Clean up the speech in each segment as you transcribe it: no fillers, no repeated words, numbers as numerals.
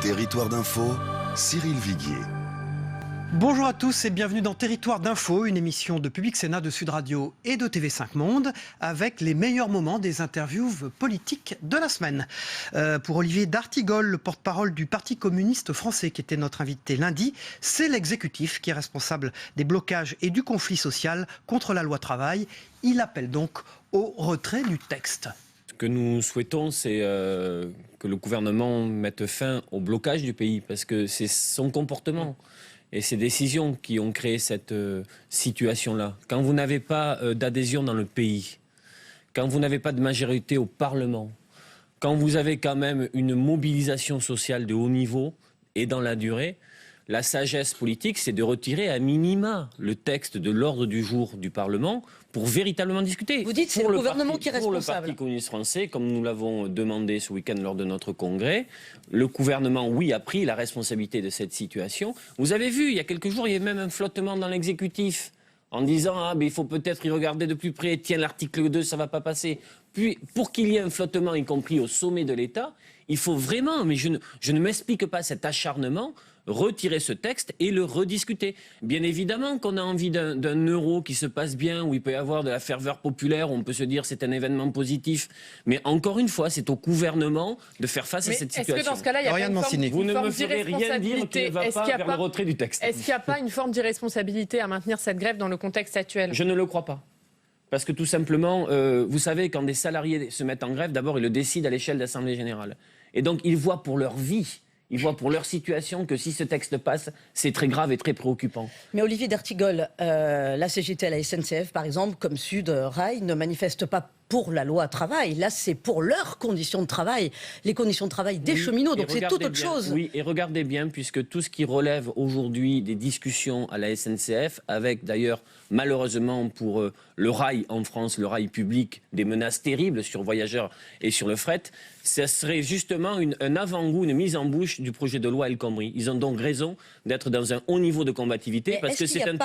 Territoire d'info, Cyril Viguier. Bonjour à tous et bienvenue dans Territoire d'Info, une émission de Public Sénat, de Sud Radio et de TV5 Monde, avec les meilleurs moments des interviews politiques de la semaine. Pour Olivier d'Artigol, le porte-parole du Parti communiste français, qui était notre invité lundi, c'est l'exécutif qui est responsable des blocages et du conflit social contre la loi travail. Il appelle donc au retrait du texte. Ce que nous souhaitons, c'est que le gouvernement mette fin au blocage du pays, parce que c'est son comportement et ces décisions qui ont créé cette situation-là. Quand vous n'avez pas d'adhésion dans le pays, quand vous n'avez pas de majorité au Parlement, quand vous avez quand même une mobilisation sociale de haut niveau et dans la durée, la sagesse politique, c'est de retirer à minima le texte de l'ordre du jour du Parlement pour véritablement discuter. Vous dites c'est le gouvernement qui est responsable. Pour le Parti communiste français, comme nous l'avons demandé ce week-end lors de notre congrès, le gouvernement, oui, a pris la responsabilité de cette situation. Vous avez vu, il y a quelques jours, il y a même un flottement dans l'exécutif en disant « Ah, mais il faut peut-être y regarder de plus près, tiens, l'article 2, ça ne va pas passer ». Puis, pour qu'il y ait un flottement, y compris au sommet de l'État, il faut vraiment, mais je ne m'explique pas cet acharnement, retirer ce texte et le rediscuter. Bien évidemment qu'on a envie d'un euro qui se passe bien, où il peut y avoir de la ferveur populaire, où on peut se dire c'est un événement positif. Mais encore une fois, c'est au gouvernement de faire face à cette situation. Est-ce que dans ce cas-là, il y a pas une forme, vous ne me ferez rien dire qui ne va pas vers le retrait du texte. Est-ce qu'il n'y a pas une forme d'irresponsabilité à maintenir cette grève dans le contexte actuel ? Je ne le crois pas. Parce que tout simplement, vous savez, quand des salariés se mettent en grève, d'abord ils le décident à l'échelle de l'Assemblée générale. Et donc ils voient pour leur vie, ils voient pour leur situation que si ce texte passe, c'est très grave et très préoccupant. Mais Olivier d'Artigol, la CGT à la SNCF, par exemple, comme Sud Rail, ne manifeste pas pour la loi travail. Là, c'est pour leurs conditions de travail, les conditions de travail des cheminots. Donc c'est toute autre chose. Oui, et regardez bien, puisque tout ce qui relève aujourd'hui des discussions à la SNCF, avec d'ailleurs, malheureusement pour le rail en France, le rail public, des menaces terribles sur voyageurs et sur le fret, ça serait justement un avant-goût, une mise en bouche du projet de loi El Khomri. Ils ont donc raison d'être dans un haut niveau de combativité, parce que c'est un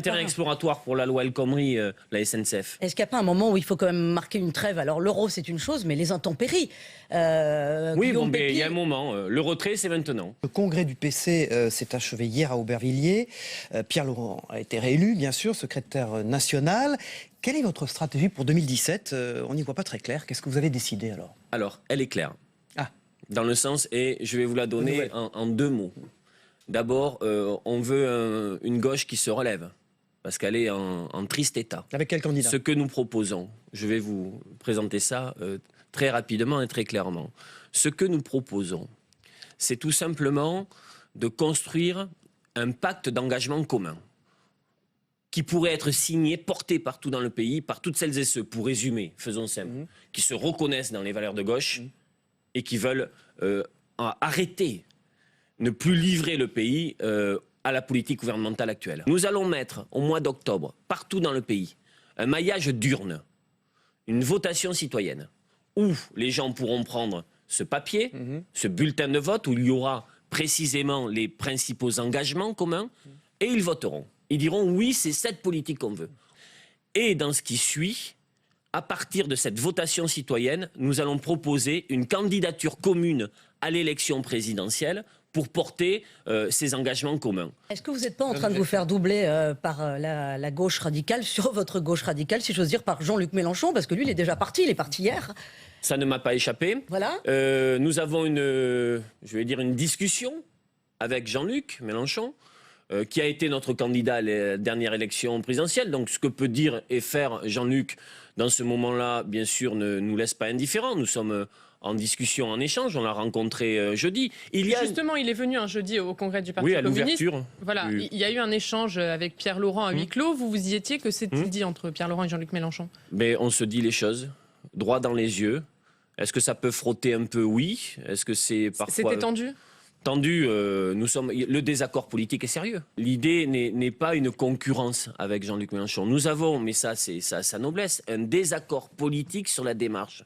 terrain exploratoire pour la loi El Khomri, la SNCF. Est-ce qu'il n'y a pas un moment où il faut quand même marquer une trêve? Alors l'euro, c'est une chose, mais les intempéries. Oui, bon, mais il y a un moment. Le retrait, c'est maintenant. Le congrès du PC s'est achevé hier à Aubervilliers. Pierre Laurent a été réélu, bien sûr, secrétaire national. Quelle est votre stratégie pour 2017 ? On n'y voit pas très clair. Qu'est-ce que vous avez décidé alors ? Alors, elle est claire. Ah. Dans le sens, et je vais vous la donner en deux mots. D'abord, on veut une gauche qui se relève, parce qu'elle est en triste état. Avec quel candidat ? Ce que nous proposons, je vais vous présenter ça très rapidement et très clairement. Ce que nous proposons, c'est tout simplement de construire un pacte d'engagement commun qui pourrait être signé, porté partout dans le pays, par toutes celles et ceux, pour résumer, faisons simple, qui se reconnaissent dans les valeurs de gauche et qui veulent arrêter, ne plus livrer le pays à la politique gouvernementale actuelle. Nous allons mettre, au mois d'octobre, partout dans le pays, un maillage d'urnes, une votation citoyenne, où les gens pourront prendre ce papier, ce bulletin de vote, où il y aura précisément les principaux engagements communs, et ils voteront. Ils diront oui, c'est cette politique qu'on veut. Et dans ce qui suit, à partir de cette votation citoyenne, nous allons proposer une candidature commune à l'élection présidentielle pour porter ces engagements communs. Est-ce que vous n'êtes pas en train de vous faire doubler par la gauche radicale, sur votre gauche radicale, si j'ose dire, par Jean-Luc Mélenchon? Parce que lui, il est déjà parti, il est parti hier. Ça ne m'a pas échappé. Voilà. Nous avons une discussion avec Jean-Luc Mélenchon, qui a été notre candidat à la dernière élection présidentielle. Donc ce que peut dire et faire Jean-Luc dans ce moment-là, bien sûr, ne nous laisse pas indifférents. Nous sommes en discussion, en échange. On l'a rencontré jeudi. Justement, il est venu un jeudi au congrès du Parti communiste. L'ouverture. Voilà, il y a eu un échange avec Pierre Laurent à huis clos. Vous y étiez. Que s'est-il dit entre Pierre Laurent et Jean-Luc Mélenchon ? Mais on se dit les choses, droit dans les yeux. Est-ce que ça peut frotter un peu ? Oui. Est-ce que c'est parfois... C'était tendu ? Tendu, le désaccord politique est sérieux. L'idée n'est pas une concurrence avec Jean-Luc Mélenchon. Nous avons, mais ça c'est sa noblesse, un désaccord politique sur la démarche.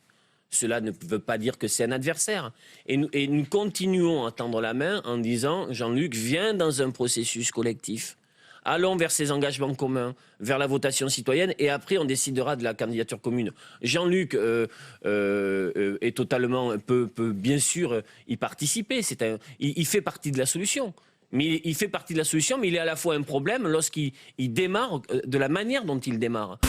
Cela ne veut pas dire que c'est un adversaire. Et nous continuons à tendre la main en disant Jean-Luc vient dans un processus collectif Allons vers ces engagements communs, vers la votation citoyenne, et après on décidera de la candidature commune. Jean-Luc est totalement, peut bien sûr y participer. Il fait partie de la solution. Mais il fait partie de la solution, mais il est à la fois un problème lorsqu'il démarre, de la manière dont il démarre.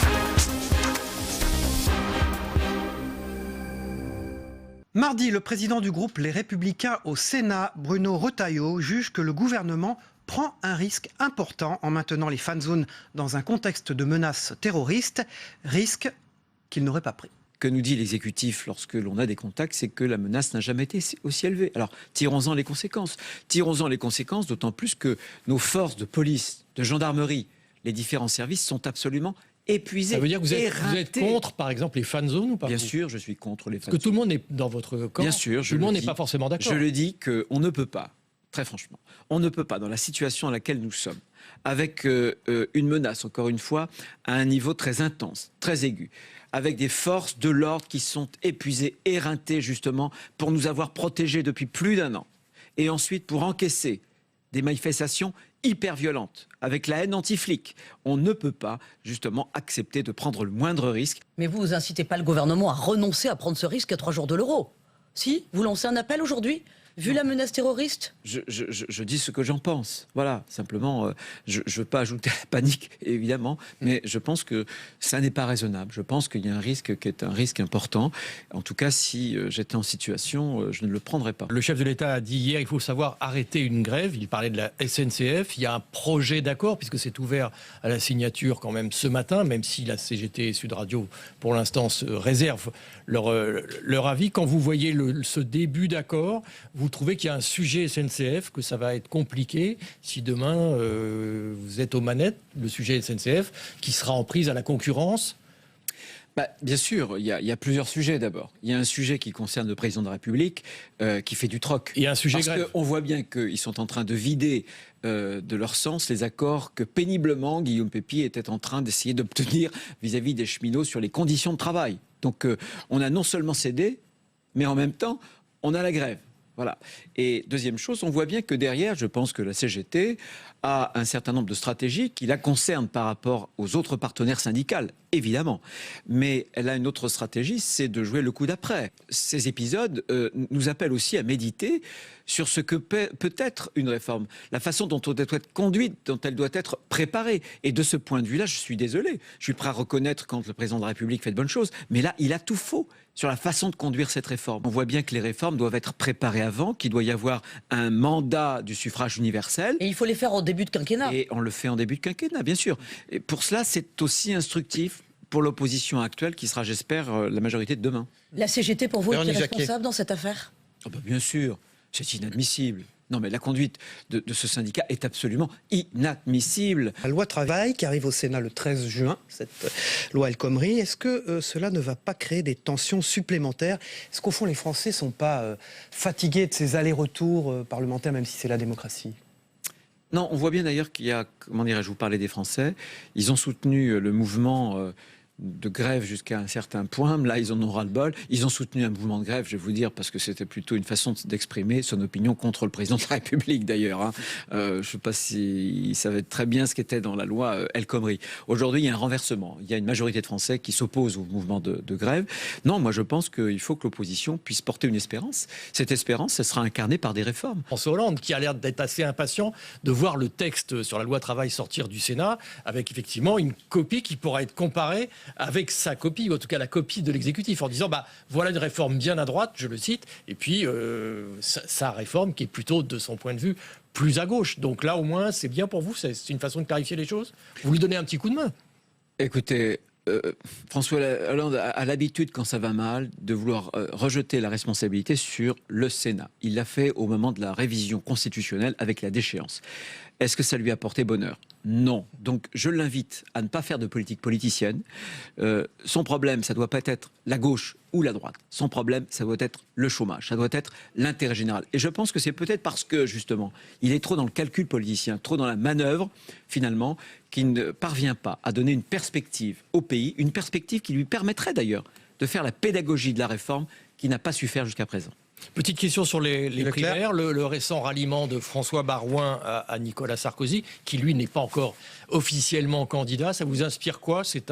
Mardi, le président du groupe Les Républicains au Sénat, Bruno Retailleau, juge que le gouvernement prend un risque important en maintenant les fan zones dans un contexte de menace terroriste, risque qu'il n'aurait pas pris. Que nous dit l'exécutif lorsque l'on a des contacts, c'est que la menace n'a jamais été aussi élevée. Alors, tirons-en les conséquences. Tirons-en les conséquences, d'autant plus que nos forces de police, de gendarmerie, les différents services sont absolument épuisés. Ça veut dire que vous êtes contre, par exemple, les fan zones ou pas? Bien sûr, je suis contre les fan zones. Parce que tout le monde est dans votre camp. Bien sûr, tout le monde n'est pas forcément d'accord. Je le dis qu'on ne peut pas, très franchement, on ne peut pas, dans la situation à laquelle nous sommes, avec une menace, encore une fois, à un niveau très intense, très aigu, avec des forces de l'ordre qui sont épuisées, éreintées justement, pour nous avoir protégés depuis plus d'1 an. Et ensuite, pour encaisser des manifestations hyper violentes, avec la haine anti-flic. On ne peut pas, justement, accepter de prendre le moindre risque. Mais vous incitez pas le gouvernement à renoncer à prendre ce risque à 3 jours de l'euro. Si, vous lancez un appel aujourd'hui, vu la menace terroriste? Je dis ce que j'en pense. Voilà, simplement, je ne veux pas ajouter à la panique, évidemment, mais je pense que ça n'est pas raisonnable. Je pense qu'il y a un risque qui est un risque important. En tout cas, si j'étais en situation, je ne le prendrais pas. Le chef de l'État a dit hier, il faut savoir arrêter une grève. Il parlait de la SNCF. Il y a un projet d'accord, puisque c'est ouvert à la signature quand même ce matin, même si la CGT et Sud Radio, pour l'instant, se réservent leur avis. Quand vous voyez ce début d'accord, vous trouvez qu'il y a un sujet SNCF, que ça va être compliqué si demain vous êtes aux manettes, le sujet SNCF, qui sera en prise à la concurrence? Bien sûr, il y a plusieurs sujets d'abord. Il y a un sujet qui concerne le président de la République, qui fait du troc. Il y a un sujet grève. Parce qu'on voit bien qu'ils sont en train de vider de leur sens les accords que péniblement Guillaume Pepy était en train d'essayer d'obtenir vis-à-vis des cheminots sur les conditions de travail. Donc on a non seulement cédé, mais en même temps, on a la grève. Voilà. Et deuxième chose, on voit bien que derrière, je pense que la CGT a un certain nombre de stratégies qui la concernent par rapport aux autres partenaires syndicaux, évidemment. Mais elle a une autre stratégie, c'est de jouer le coup d'après. Ces épisodes nous appellent aussi à méditer sur ce que peut être une réforme, la façon dont elle doit être conduite, dont elle doit être préparée. Et de ce point de vue-là, je suis désolé. Je suis prêt à reconnaître quand le président de la République fait de bonnes choses. Mais là, il a tout faux sur la façon de conduire cette réforme. On voit bien que les réformes doivent être préparées avant, qu'il doit y avoir un mandat du suffrage universel. Et il faut les faire au début de quinquennat. Et on le fait en début de quinquennat, bien sûr. Et pour cela, c'est aussi instructif pour l'opposition actuelle, qui sera, j'espère, la majorité de demain. La CGT, pour vous, est Véronique responsable dans cette affaire? Bien sûr, c'est inadmissible. Non, mais la conduite de ce syndicat est absolument inadmissible. La loi travail qui arrive au Sénat le 13 juin, cette loi El Khomri, est-ce que cela ne va pas créer des tensions supplémentaires? Est-ce qu'au fond les Français ne sont pas fatigués de ces allers-retours parlementaires, même si c'est la démocratie? Non, on voit bien d'ailleurs qu'il y a, comment dirais-je, vous parlez des Français, ils ont soutenu le mouvement de grève jusqu'à un certain point. Là, ils en ont ras-le-bol. Ils ont soutenu un mouvement de grève, je vais vous dire, parce que c'était plutôt une façon d'exprimer son opinion contre le président de la République, d'ailleurs. Je ne sais pas s'ils savaient très bien ce qu'était dans la loi El Khomri. Aujourd'hui, il y a un renversement. Il y a une majorité de Français qui s'opposent au mouvement de grève. Non, moi, je pense qu'il faut que l'opposition puisse porter une espérance. Cette espérance, elle sera incarnée par des réformes. François Hollande, qui a l'air d'être assez impatient de voir le texte sur la loi travail sortir du Sénat, avec effectivement une copie qui pourra être comparée avec sa copie, ou en tout cas la copie de l'exécutif, en disant voilà une réforme bien à droite, je le cite, et puis sa réforme qui est plutôt, de son point de vue, plus à gauche. Donc là, au moins, c'est bien pour vous, c'est une façon de clarifier les choses. Vous lui donnez un petit coup de main. Écoutez, François Hollande a l'habitude, quand ça va mal, de vouloir rejeter la responsabilité sur le Sénat. Il l'a fait au moment de la révision constitutionnelle avec la déchéance. Est-ce que ça lui a porté bonheur? Non. Donc je l'invite à ne pas faire de politique politicienne. Son problème, ça ne doit pas être la gauche ou la droite. Son problème, ça doit être le chômage. Ça doit être l'intérêt général. Et je pense que c'est peut-être parce que, justement, il est trop dans le calcul politicien, trop dans la manœuvre, finalement, qu'il ne parvient pas à donner une perspective au pays, une perspective qui lui permettrait d'ailleurs de faire la pédagogie de la réforme qu'il n'a pas su faire jusqu'à présent. Petite question sur les Leclerc. primaires. Le récent ralliement de François Baroin à Nicolas Sarkozy, qui lui n'est pas encore officiellement candidat, ça vous inspire quoi? C'est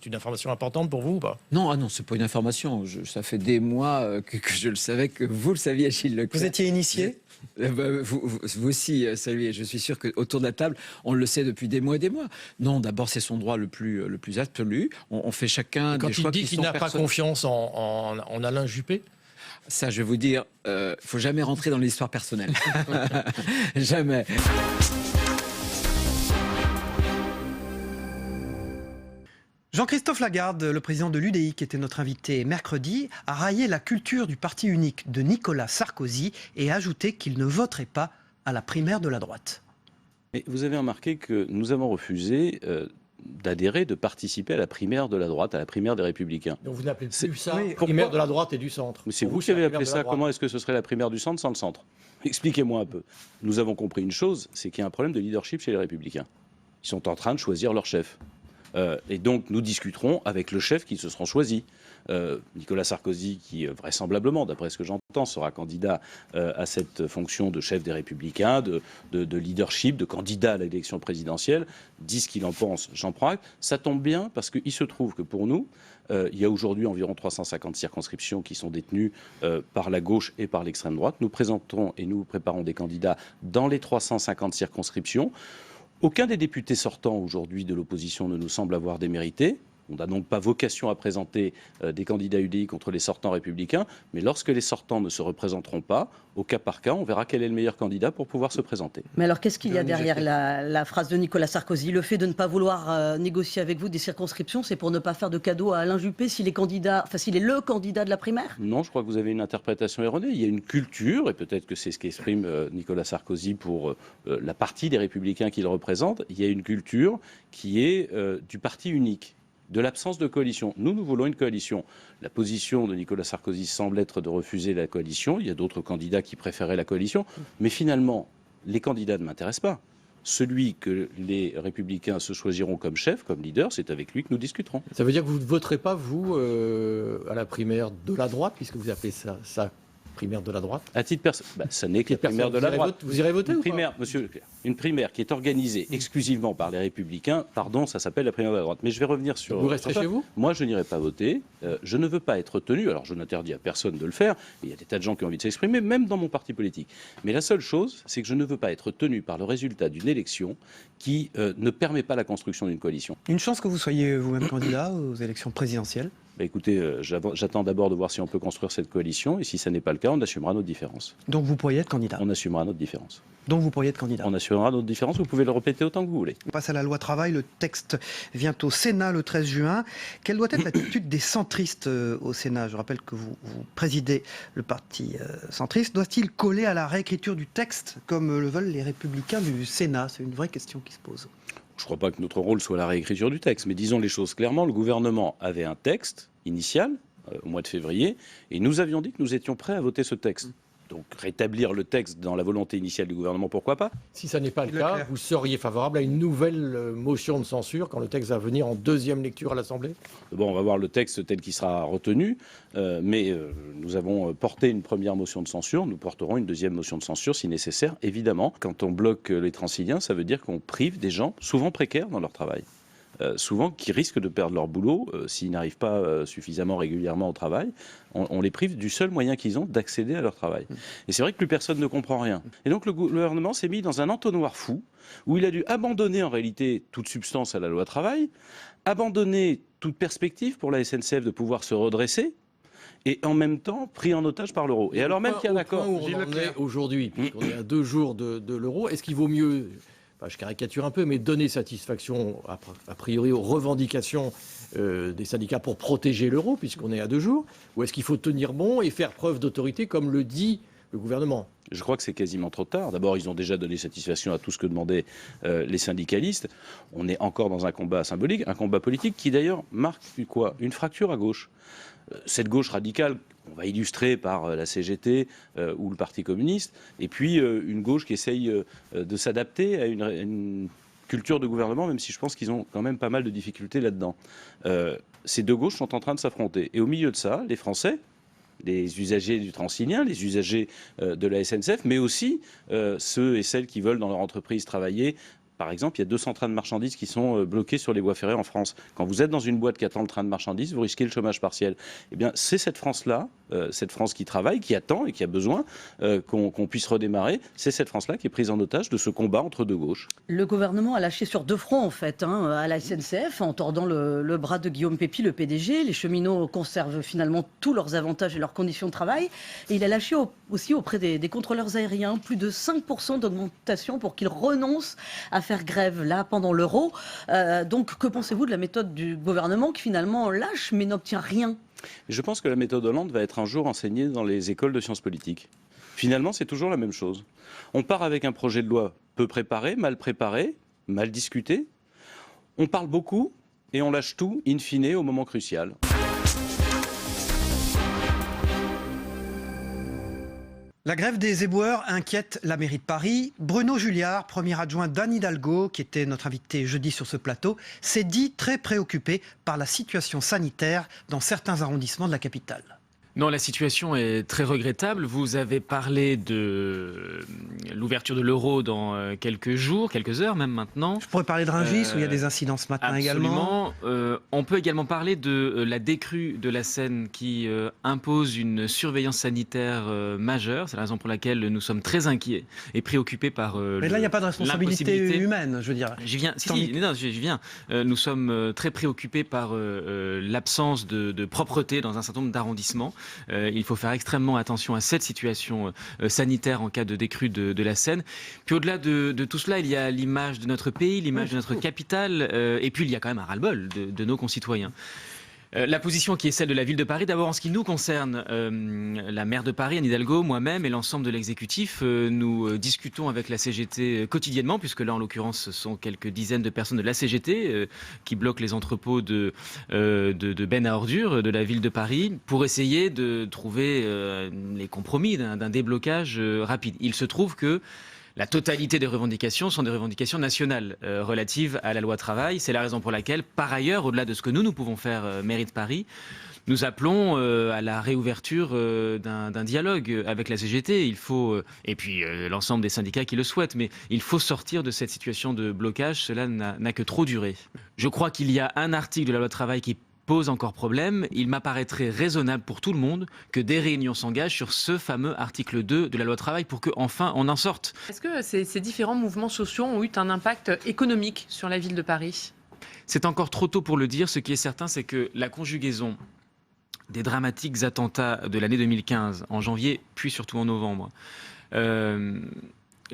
une information importante pour vous ou pas? Non, non, c'est pas une information. Ça fait des mois que je le savais, que vous le saviez, Achille Leclerc. Vous étiez initié? Vous aussi, saluez. Je suis sûr qu'autour de la table, on le sait depuis des mois et des mois. Non, d'abord, c'est son droit le plus absolu. On fait chacun des choix qui sont Quand il dit qu'il n'a pas confiance en Alain Juppé? Ça, je vais vous dire, faut jamais rentrer dans l'histoire personnelle. Jamais. Jean-Christophe Lagarde, le président de l'UDI, qui était notre invité mercredi, a raillé la culture du parti unique de Nicolas Sarkozy et a ajouté qu'il ne voterait pas à la primaire de la droite. Et vous avez remarqué que nous avons refusé d'adhérer, de participer à la primaire de la droite, à la primaire des Républicains. Donc vous n'appelez plus ça oui, primaire de la droite et du centre. Mais c'est Pour vous qui avez la appelé primaire de la ça. droite. Comment est-ce que ce serait la primaire du centre sans le centre? Expliquez-moi un peu. Nous avons compris une chose, c'est qu'il y a un problème de leadership chez les Républicains. Ils sont en train de choisir leur chef. Et donc nous discuterons avec le chef qui se seront choisis. Nicolas Sarkozy, qui vraisemblablement, d'après ce que j'entends, sera candidat à cette fonction de chef des Républicains, de leadership, de candidat à l'élection présidentielle, dit ce qu'il en pense, j'en prends acte. Ça tombe bien parce qu'il se trouve que pour nous, il y a aujourd'hui environ 350 circonscriptions qui sont détenues par la gauche et par l'extrême droite. Nous présentons et nous préparons des candidats dans les 350 circonscriptions. Aucun des députés sortants aujourd'hui de l'opposition ne nous semble avoir démérité. On n'a donc pas vocation à présenter des candidats UDI contre les sortants républicains, mais lorsque les sortants ne se représenteront pas, au cas par cas, on verra quel est le meilleur candidat pour pouvoir se présenter. Mais alors, qu'est-ce qu'il y a derrière la phrase de Nicolas Sarkozy? Le fait de ne pas vouloir négocier avec vous des circonscriptions, c'est pour ne pas faire de cadeau à Alain Juppé s'il est le candidat de la primaire? Non, je crois que vous avez une interprétation erronée. Il y a une culture, et peut-être que c'est ce qu'exprime Nicolas Sarkozy pour la partie des Républicains qu'il représente, il y a une culture qui est du parti unique, de l'absence de coalition. Nous voulons une coalition. La position de Nicolas Sarkozy semble être de refuser la coalition. Il y a d'autres candidats qui préféraient la coalition. Mais finalement, les candidats ne m'intéressent pas. Celui que les Républicains se choisiront comme chef, comme leader, c'est avec lui que nous discuterons. Ça veut dire que vous ne voterez pas, vous, à la primaire de la droite, puisque vous appelez ça primaire de la droite? À titre personnel, ça n'est que la primaire de la droite. Vous irez voter une ou pas? primaire, monsieur Leclerc, une primaire qui est organisée exclusivement par les Républicains, pardon, ça s'appelle la primaire de la droite. Mais je vais revenir sur... Vous resterez chez vous? Moi, je n'irai pas voter. Je ne veux pas être tenu, alors je n'interdis à personne de le faire. Il y a des tas de gens qui ont envie de s'exprimer, même dans mon parti politique. Mais la seule chose, c'est que je ne veux pas être tenu par le résultat d'une élection qui ne permet pas la construction d'une coalition. Une chance que vous soyez vous-même candidat aux élections présidentielles. Bah écoutez, j'attends d'abord de voir si on peut construire cette coalition, et si ça n'est pas le cas, on assumera notre différence. Donc vous pourriez être candidat. On assumera notre différence. Donc vous pourriez être candidat. On assurera notre différence, vous pouvez le répéter autant que vous voulez. On passe à la loi travail. Le texte vient au Sénat le 13 juin. Quelle doit être l'attitude des centristes au Sénat? Je rappelle que vous présidez le parti centriste. Doit-il coller à la réécriture du texte comme le veulent les Républicains du Sénat? C'est une vraie question qui se pose. Je ne crois pas que notre rôle soit la réécriture du texte, mais disons les choses clairement, le gouvernement avait un texte initial au mois de février, et nous avions dit que nous étions prêts à voter ce texte. Donc rétablir le texte dans la volonté initiale du gouvernement, pourquoi pas? Si ça n'est pas le cas, vous seriez favorable à une nouvelle motion de censure quand le texte va venir en deuxième lecture à l'Assemblée? Bon, on va voir le texte tel qu'il sera retenu, mais nous avons porté une première motion de censure, nous porterons une deuxième motion de censure si nécessaire, évidemment. Quand on bloque les Transiliens, ça veut dire qu'on prive des gens, souvent précaires dans leur travail. Souvent qui risquent de perdre leur boulot s'ils n'arrivent pas suffisamment régulièrement au travail. On les prive du seul moyen qu'ils ont d'accéder à leur travail. Et c'est vrai que plus personne ne comprend rien. Et donc le gouvernement s'est mis dans un entonnoir fou où il a dû abandonner en réalité toute substance à la loi travail, abandonner toute perspective pour la SNCF de pouvoir se redresser, et en même temps pris en otage par l'euro. Et alors même qu'il y a un accord... Où on en est aujourd'hui, puisqu'on est à 2 jours de l'euro, est-ce qu'il vaut mieux... je caricature un peu, mais donner satisfaction, a priori, aux revendications des syndicats pour protéger l'euro, puisqu'on est à 2 jours, ou est-ce qu'il faut tenir bon et faire preuve d'autorité, comme le dit le gouvernement? Je crois que c'est quasiment trop tard. D'abord, ils ont déjà donné satisfaction à tout ce que demandaient les syndicalistes. On est encore dans un combat symbolique, un combat politique qui d'ailleurs marque une fracture à gauche. Cette gauche radicale, on va illustrer par la CGT ou le Parti communiste, et puis une gauche qui essaye de s'adapter à une culture de gouvernement, même si je pense qu'ils ont quand même pas mal de difficultés là-dedans. Ces deux gauches sont en train de s'affronter. Et au milieu de ça, les Français, les usagers du Transilien, les usagers de la SNCF, mais aussi ceux et celles qui veulent dans leur entreprise travailler. Par exemple, il y a 200 trains de marchandises qui sont bloqués sur les voies ferrées en France. Quand vous êtes dans une boîte qui attend le train de marchandises, vous risquez le chômage partiel. Eh bien, c'est cette France-là, cette France qui travaille, qui attend et qui a besoin qu'on puisse redémarrer. C'est cette France-là qui est prise en otage de ce combat entre deux gauches. Le gouvernement a lâché sur deux fronts, en fait, à la SNCF, en tordant le bras de Guillaume Pepy, le PDG. Les cheminots conservent finalement tous leurs avantages et leurs conditions de travail. Et il a lâché aussi auprès des contrôleurs aériens plus de 5% d'augmentation pour qu'ils renoncent à faire grève là pendant l'euro. Donc que pensez-vous de la méthode du gouvernement qui finalement lâche mais n'obtient rien ? Je pense que la méthode Hollande va être un jour enseignée dans les écoles de sciences politiques. Finalement, c'est toujours la même chose. On part avec un projet de loi peu préparé, mal discuté. On parle beaucoup et on lâche tout, in fine, au moment crucial. La grève des éboueurs inquiète la mairie de Paris. Bruno Julliard, premier adjoint d'Anne Hidalgo, qui était notre invité jeudi sur ce plateau, s'est dit très préoccupé par la situation sanitaire dans certains arrondissements de la capitale. Non, la situation est très regrettable. Vous avez parlé de l'ouverture de l'euro dans quelques jours, quelques heures même maintenant. Je pourrais parler de Rungis où il y a des incidents ce matin également. On peut également parler de la décrue de la Seine qui impose une surveillance sanitaire majeure. C'est la raison pour laquelle nous sommes très inquiets et préoccupés par Mais là, il n'y a pas de responsabilité humaine, je veux dire. J'y viens. J'y viens. Nous sommes très préoccupés par l'absence de propreté dans un certain nombre d'arrondissements. Il faut faire extrêmement attention à cette situation sanitaire en cas de décrue de la Seine. Puis au-delà de tout cela, il y a l'image de notre pays, l'image de notre capitale, et puis il y a quand même un ras-le-bol de nos concitoyens. La position qui est celle de la ville de Paris, d'abord en ce qui nous concerne, la maire de Paris, Anne Hidalgo, moi-même et l'ensemble de l'exécutif, nous discutons avec la CGT quotidiennement, puisque là en l'occurrence ce sont quelques dizaines de personnes de la CGT qui bloquent les entrepôts de bennes à ordures de la ville de Paris pour essayer de trouver les compromis d'un déblocage rapide. Il se trouve que la totalité des revendications sont des revendications nationales relatives à la loi travail. C'est la raison pour laquelle, par ailleurs, au-delà de ce que nous pouvons faire, mairie de Paris, nous appelons à la réouverture d'un dialogue avec la CGT. Il faut, et puis l'ensemble des syndicats qui le souhaitent, mais il faut sortir de cette situation de blocage. Cela n'a que trop duré. Je crois qu'il y a un article de la loi travail qui pose encore problème. Il m'apparaîtrait raisonnable pour tout le monde que des réunions s'engagent sur ce fameux article 2 de la loi travail pour qu'enfin on en sorte. Est-ce que ces différents mouvements sociaux ont eu un impact économique sur la ville de Paris ? C'est encore trop tôt pour le dire. Ce qui est certain, c'est que la conjugaison des dramatiques attentats de l'année 2015, en janvier, puis surtout en novembre,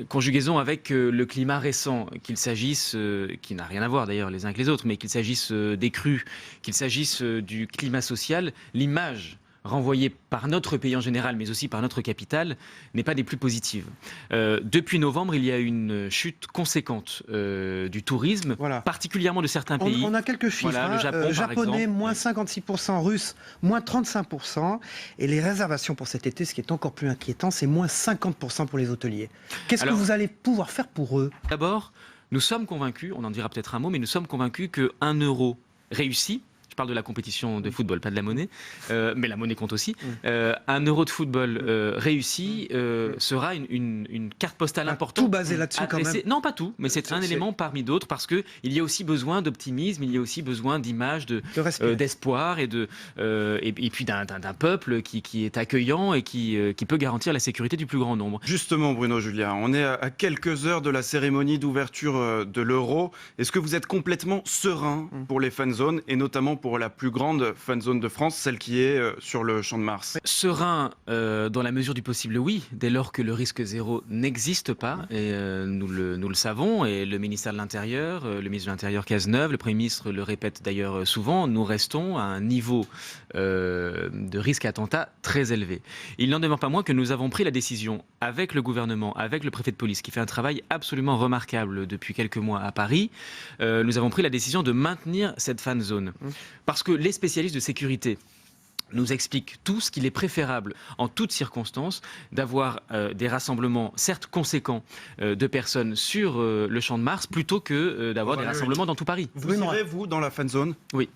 conjugaison avec le climat récent, qu'il s'agisse, qui n'a rien à voir d'ailleurs les uns avec les autres, mais qu'il s'agisse des crues, qu'il s'agisse du climat social, l'image renvoyée par notre pays en général, mais aussi par notre capitale, n'est pas des plus positives. Depuis novembre, il y a une chute conséquente du tourisme, particulièrement de certains pays. On a quelques chiffres. Voilà, le Japon, japonais, moins 56%, russe, moins 35%. Et les réservations pour cet été, ce qui est encore plus inquiétant, c'est moins 50% pour les hôteliers. Qu'est-ce que vous allez pouvoir faire pour eux ? D'abord, nous sommes convaincus, on en dira peut-être un mot, mais nous sommes convaincus qu'un euro réussi, je parle de la compétition de football, pas de la monnaie, mais la monnaie compte aussi. Un euro de football réussi sera une carte postale importante. Tout basé là-dessus quand même. Non, pas tout, mais c'est un élément parmi d'autres parce qu'il y a aussi besoin d'optimisme, il y a aussi besoin d'image, d'espoir et puis d'un peuple qui est accueillant et qui peut garantir la sécurité du plus grand nombre. Justement, Bruno Julliard, on est à quelques heures de la cérémonie d'ouverture de l'euro. Est-ce que vous êtes complètement serein pour les fan zones et notamment pour la plus grande fan zone de France, celle qui est sur le Champ de Mars? Serein, dans la mesure du possible, oui, dès lors que le risque zéro n'existe pas, et nous le savons, et le ministère de l'Intérieur, le ministre de l'Intérieur Cazeneuve, le Premier ministre le répète d'ailleurs souvent, nous restons à un niveau de risque attentat très élevé. Il n'en demeure pas moins que nous avons pris la décision avec le gouvernement, avec le préfet de police, qui fait un travail absolument remarquable depuis quelques mois à Paris, nous avons pris la décision de maintenir cette fan zone. Parce que les spécialistes de sécurité nous expliquent tous qu'il est préférable, en toutes circonstances, d'avoir des rassemblements, certes conséquents, de personnes sur le Champ de Mars, plutôt que d'avoir des rassemblements dans tout Paris. Vous irez, vous, dans la fan zone? Oui.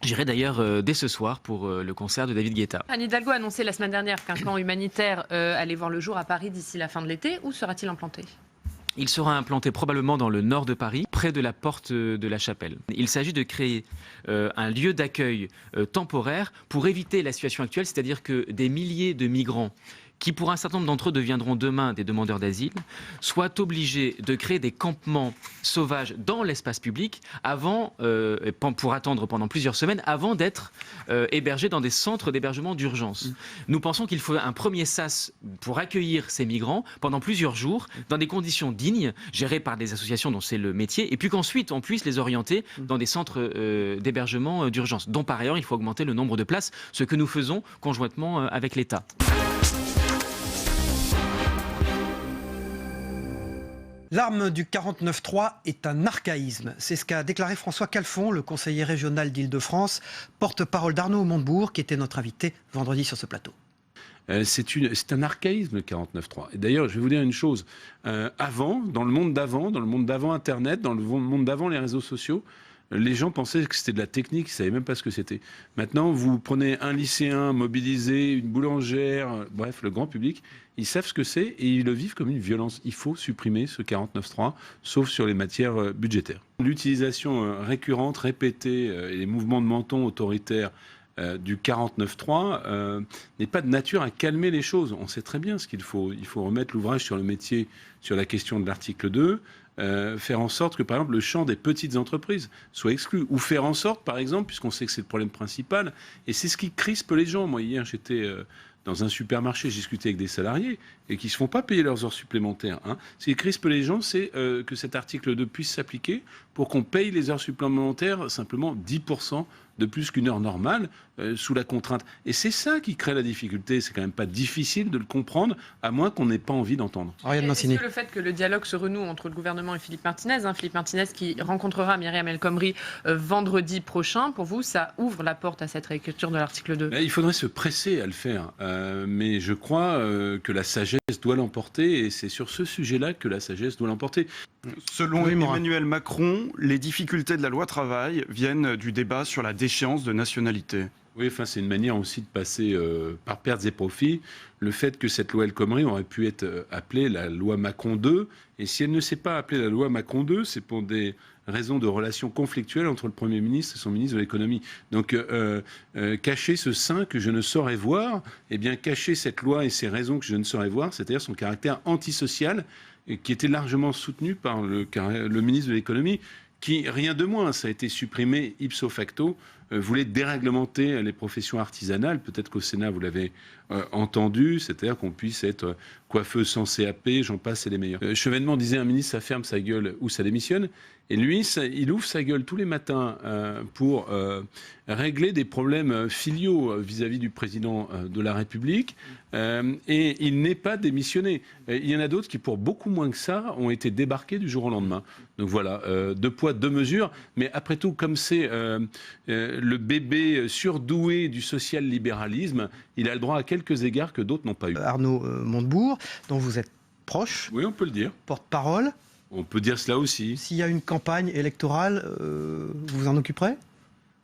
J'irai d'ailleurs dès ce soir pour le concert de David Guetta. Anne Hidalgo a annoncé la semaine dernière qu'un camp humanitaire allait voir le jour à Paris d'ici la fin de l'été. Où sera-t-il implanté ? Il sera implanté probablement dans le nord de Paris, près de la porte de la Chapelle. Il s'agit de créer un lieu d'accueil temporaire pour éviter la situation actuelle, c'est-à-dire que des milliers de migrants qui pour un certain nombre d'entre eux deviendront demain des demandeurs d'asile, soient obligés de créer des campements sauvages dans l'espace public pour attendre pendant plusieurs semaines avant d'être hébergés dans des centres d'hébergement d'urgence. Nous pensons qu'il faut un premier sas pour accueillir ces migrants pendant plusieurs jours, dans des conditions dignes, gérées par des associations dont c'est le métier, et puis qu'ensuite on puisse les orienter dans des centres d'hébergement d'urgence, dont par ailleurs il faut augmenter le nombre de places, ce que nous faisons conjointement avec l'État. L'arme du 49.3 est un archaïsme. C'est ce qu'a déclaré François Calfon, le conseiller régional d'Île-de-France, porte-parole d'Arnaud Montebourg, qui était notre invité vendredi sur ce plateau. C'est un archaïsme, le 49.3. Et d'ailleurs, je vais vous dire une chose. Dans le monde d'avant Internet, dans le monde d'avant les réseaux sociaux, les gens pensaient que c'était de la technique, ils ne savaient même pas ce que c'était. Maintenant, vous prenez un lycéen mobilisé, une boulangère, bref, le grand public, ils savent ce que c'est et ils le vivent comme une violence. Il faut supprimer ce 49.3, sauf sur les matières budgétaires. L'utilisation récurrente, répétée et les mouvements de menton autoritaires du 49.3 n'est pas de nature à calmer les choses. On sait très bien ce qu'il faut. Il faut remettre l'ouvrage sur le métier, sur la question de l'article 2, faire en sorte que, par exemple, le champ des petites entreprises soit exclu. Ou faire en sorte, par exemple, puisqu'on sait que c'est le problème principal, et c'est ce qui crispe les gens. Moi, hier, j'étais dans un supermarché, j'ai discuté avec des salariés et qui ne se font pas payer leurs heures supplémentaires. Ce qui crispe les gens, c'est que cet article 2 puisse s'appliquer pour qu'on paye les heures supplémentaires simplement 10% de plus qu'une heure normale sous la contrainte. Et c'est ça qui crée la difficulté. C'est quand même pas difficile de le comprendre, à moins qu'on n'ait pas envie d'entendre. Est-ce que le fait que le dialogue se renoue entre le gouvernement et Philippe Martinez, Philippe Martinez qui rencontrera Myriam El Khomri vendredi prochain, pour vous, ça ouvre la porte à cette réécriture de l'article 2 ? Il faudrait se presser à le faire. Mais je crois que la sagesse doit l'emporter, et c'est sur ce sujet-là que la sagesse doit l'emporter. Selon Emmanuel Macron, les difficultés de la loi travail viennent du débat sur la déchéance de nationalité. Oui, c'est une manière aussi de passer par pertes et profits le fait que cette loi El Khomri aurait pu être appelée la loi Macron 2. Et si elle ne s'est pas appelée la loi Macron 2, c'est pour des raisons de relations conflictuelles entre le Premier ministre et son ministre de l'économie. Donc, cacher ce sein que je ne saurais voir, cacher cette loi et ses raisons que je ne saurais voir, c'est-à-dire son caractère antisocial, qui était largement soutenu par le ministre de l'économie, qui, rien de moins, ça a été supprimé ipso facto, voulait déréglementer les professions artisanales. Peut-être qu'au Sénat, vous l'avez entendu, c'est-à-dire qu'on puisse être coiffeuse sans CAP, j'en passe, c'est les meilleurs. Chevènement disait, un ministre, ça ferme sa gueule ou ça démissionne. Et lui, il ouvre sa gueule tous les matins pour régler des problèmes filiaux vis-à-vis du président de la République. Et il n'est pas démissionné. Il y en a d'autres qui, pour beaucoup moins que ça, ont été débarqués du jour au lendemain. Donc voilà, deux poids, deux mesures. Mais après tout, comme c'est le bébé surdoué du social-libéralisme, il a le droit à quelques égards que d'autres n'ont pas eu. Arnaud Montebourg, dont vous êtes proche. Oui, on peut le dire. Porte-parole. On peut dire cela aussi. S'il y a une campagne électorale, vous vous en occuperez ?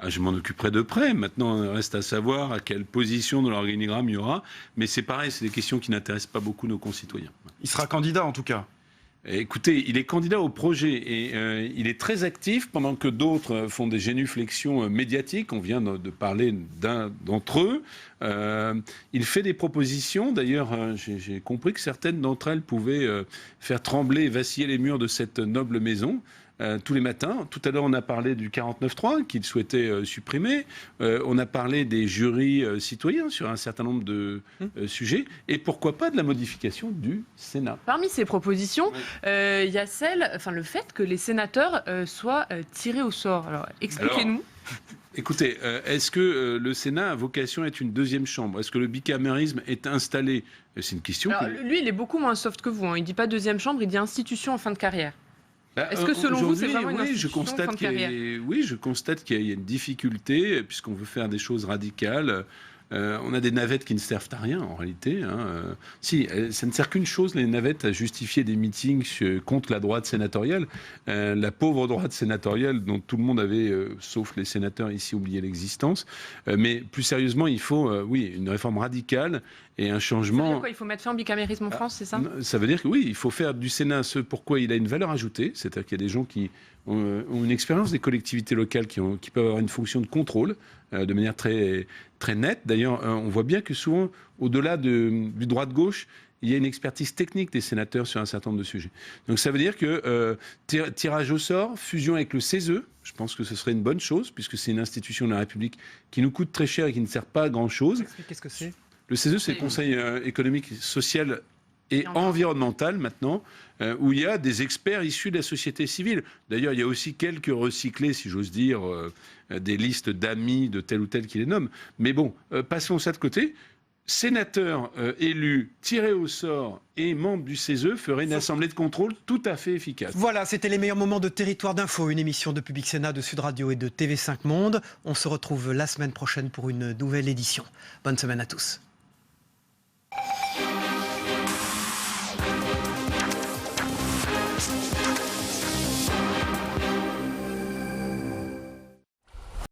Je m'en occuperai de près. Maintenant, il reste à savoir à quelle position dans l'organigramme il y aura. Mais c'est pareil, c'est des questions qui n'intéressent pas beaucoup nos concitoyens. Il sera candidat en tout cas. Écoutez, il est candidat au projet et il est très actif pendant que d'autres font des génuflexions médiatiques. On vient de parler d'un d'entre eux. Il fait des propositions. D'ailleurs, j'ai compris que certaines d'entre elles pouvaient faire trembler et vaciller les murs de cette noble maison. Tous les matins. Tout à l'heure, on a parlé du 49.3 qu'il souhaitait supprimer. On a parlé des jurys citoyens sur un certain nombre de sujets. Et pourquoi pas de la modification du Sénat. Parmi ces propositions, il y a le fait que les sénateurs soient tirés au sort. Alors, expliquez-nous. Écoutez, est-ce que le Sénat a vocation à être une deuxième chambre ? Est-ce que le bicamérisme est installé ? C'est une question. Alors, lui, il est beaucoup moins soft que vous. Il ne dit pas deuxième chambre, il dit institution en fin de carrière. Est-ce que selon vous, c'est vraiment une institution en fin de carrière ? Oui, je constate qu'il y a une difficulté, puisqu'on veut faire des choses radicales. On a des navettes qui ne servent à rien, en réalité. Si, ça ne sert qu'une chose, les navettes, à justifier des meetings contre la droite sénatoriale. La pauvre droite sénatoriale dont tout le monde avait, sauf les sénateurs ici, oublié l'existence. Mais plus sérieusement, il faut, une réforme radicale et un changement... Ça veut dire quoi ? Il faut mettre fin au bicamérisme en France, c'est ça ? Ça veut dire que oui, il faut faire du Sénat ce pourquoi il a une valeur ajoutée, c'est-à-dire qu'il y a des gens qui ont une expérience des collectivités locales qui peuvent avoir une fonction de contrôle de manière très, très nette. D'ailleurs, on voit bien que souvent, au-delà du droite-gauche, il y a une expertise technique des sénateurs sur un certain nombre de sujets. Donc ça veut dire que tirage au sort, fusion avec le CESE, je pense que ce serait une bonne chose, puisque c'est une institution de la République qui nous coûte très cher et qui ne sert pas à grand-chose. Qu'est-ce que c'est ? Le CESE, c'est le Conseil économique, social et environnemental maintenant, où il y a des experts issus de la société civile. D'ailleurs, il y a aussi quelques recyclés, si j'ose dire, des listes d'amis de tel ou tel qui les nomme. Mais bon, passons ça de côté. Sénateurs élus, tirés au sort et membres du CESE feraient une assemblée de contrôle tout à fait efficace. Voilà, c'était les meilleurs moments de Territoire d'Info, une émission de Public Sénat, de Sud Radio et de TV5 Monde. On se retrouve la semaine prochaine pour une nouvelle édition. Bonne semaine à tous.